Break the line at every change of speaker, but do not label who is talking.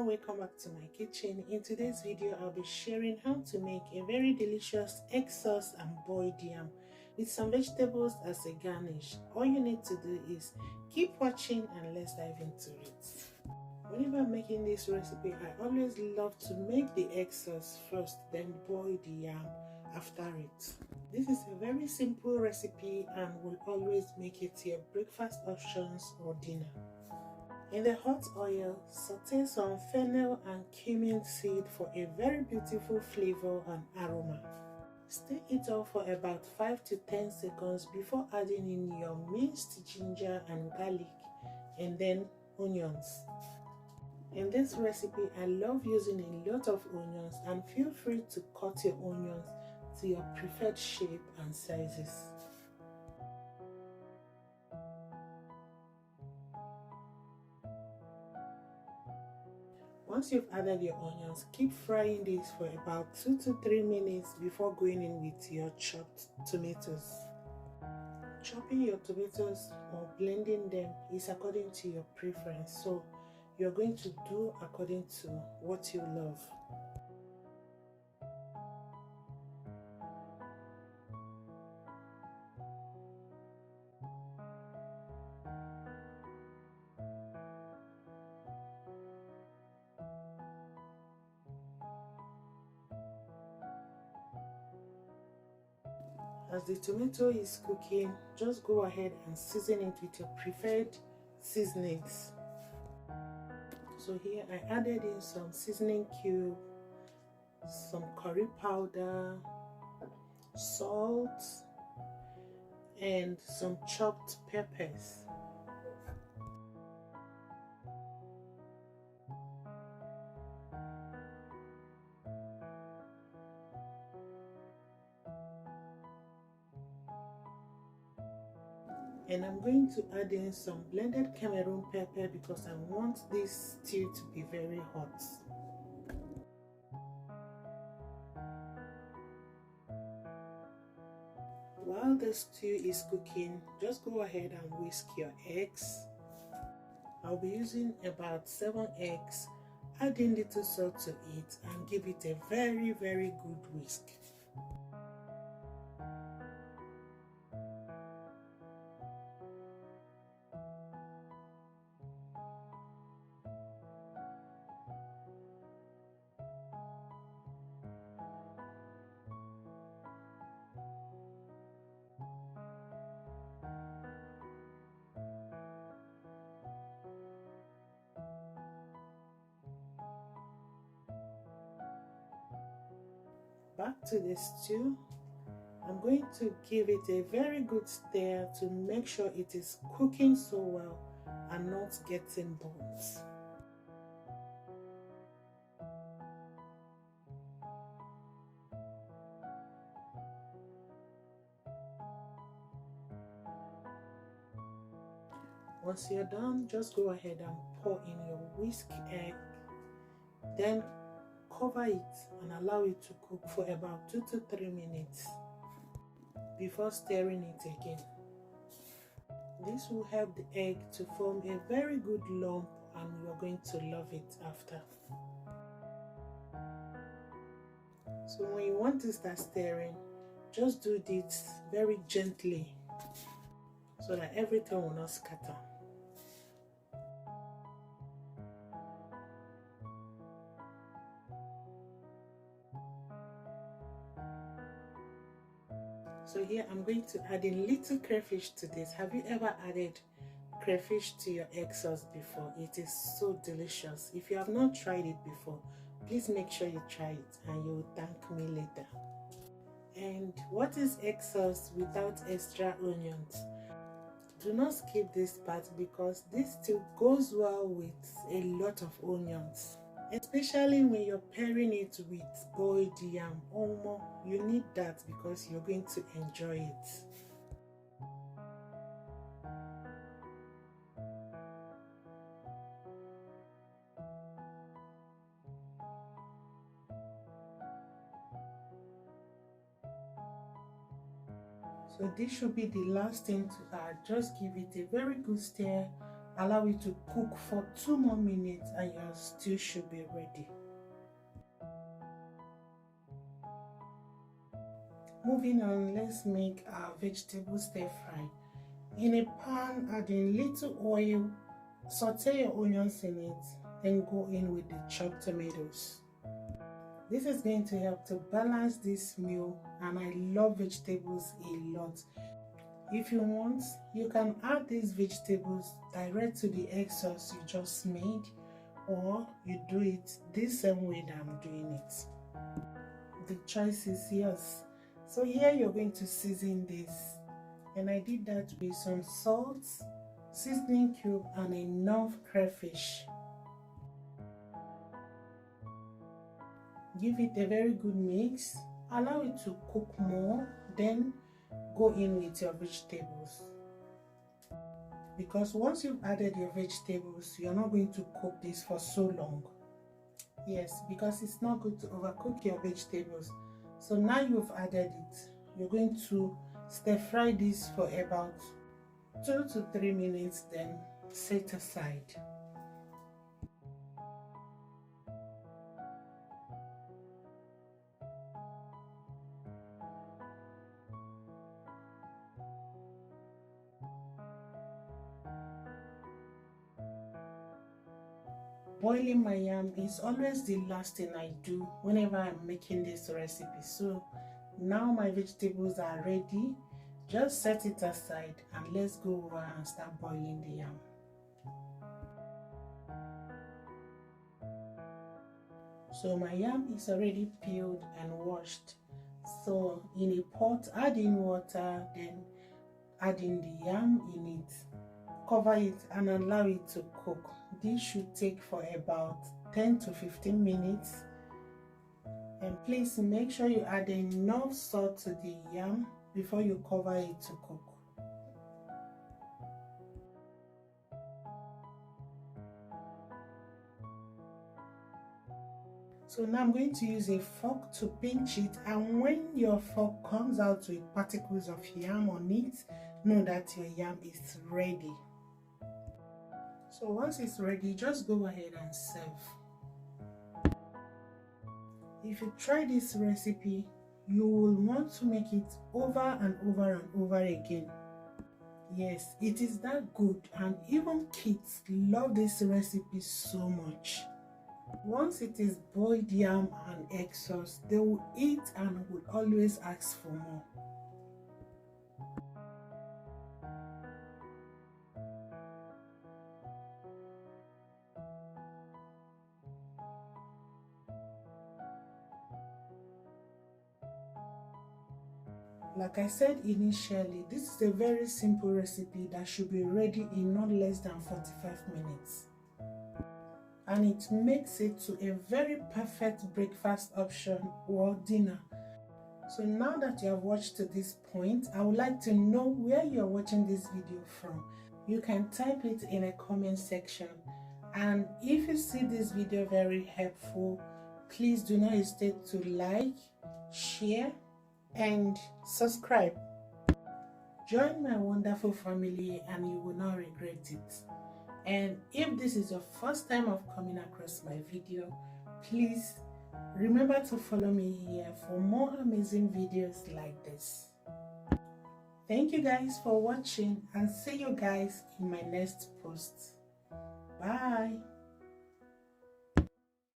and welcome back to my kitchen. In today's video I'll be sharing how to make a very delicious egg sauce and boiled yam with some vegetables as a garnish. All you need to do is keep watching and let's dive into it. Whenever I'm making this recipe, I always love to make the egg sauce first, then boil the yam after it. This is a very simple recipe and will always make it your breakfast options or dinner. In the hot oil, saute some fennel and cumin seed for a very beautiful flavor and aroma. Stir it up for about 5 to 10 seconds before adding in your minced ginger and garlic and then onions. In this recipe, I love using a lot of onions, and feel free to cut your onions to your preferred shape and sizes. Once you've added your onions, keep frying this for about 2 to 3 minutes before going in with your chopped tomatoes. Chopping your tomatoes or blending them is according to your preference, so you're going to do according to what you love. As the tomato is cooking, just go ahead and season it with your preferred seasonings. So here I added in some seasoning cube, some curry powder, salt, and some chopped peppers. And I'm going to add in some blended Cameroon pepper because I want this stew to be very hot. While the stew is cooking, just go ahead and whisk your eggs. I'll be using about 7 eggs, adding little salt to it and give it a very good whisk. Back to the stew, I'm going to give it a very good stir to make sure it is cooking so well and not getting burnt. Once you're done, just go ahead and pour in your whisk egg, then cover it and allow it to cook for about 2 to 3 minutes before stirring it again. This will help the egg to form a very good lump and you're going to love it after. So when you want to start stirring, just do this very gently so that everything will not scatter. So here I'm going to add in little crayfish to this. Have you ever added crayfish to your egg sauce before? It is so delicious. If you have not tried it before, please make sure you try it and you will thank me later. And what is egg sauce without extra onions? Do not skip this part because this still goes well with a lot of onions. Especially when you're pairing it with boiled yam. You need that because you're going to enjoy it. So this should be the last thing to add. Just give it a very good stir Allow it to cook for 2 more minutes and your stew should be ready. Moving on, let's make our vegetable stir fry. In a pan, add in little oil, saute your onions in it, then go in with the chopped tomatoes. This is going to help to balance this meal, and I love vegetables a lot. If you want, you can add these vegetables direct to the egg sauce you just made, or you do it this same way that I'm doing it. The choice is yours. So here you're going to season this, and I did that with some salt, seasoning cube, and enough crayfish. Give it a very good mix, allow it to cook more, then go in with your vegetables. Because once you've added your vegetables, you're not going to cook this for so long. Yes, because it's not good to overcook your vegetables. So now you've added it, you're going to stir fry this for about 2 to 3 minutes, then set aside. Boiling my yam is always the last thing I do whenever I'm making this recipe. So now my vegetables are ready, just set it aside and let's go over and start boiling the yam. So my yam is already peeled and washed. So in a pot, add in water, then add in the yam in it. Cover it and allow it to cook. This should take for about 10 to 15 minutes. And please make sure you add enough salt to the yam before you cover it to cook. So now I'm going to use a fork to pinch it, and when your fork comes out with particles of yam on it, know that your yam is ready. So once it's ready, just go ahead and serve. If you try this recipe, you will want to make it over and over and over again. Yes, it is that good, and even kids love this recipe so much. Once it is boiled yam and egg sauce, they will eat and will always ask for more. Like I said initially, this is a very simple recipe that should be ready in not less than 45 minutes. And it makes it to a very perfect breakfast option or dinner. So now that you have watched to this point, I would like to know where you are watching this video from. You can type it in a comment section. And if you see this video very helpful, please do not hesitate to like, share, and subscribe. Join my wonderful family and you will not regret it. And if this is your first time of coming across my video, please remember to follow me here for more amazing videos like this. Thank you guys for watching, and see you guys in my next post. Bye.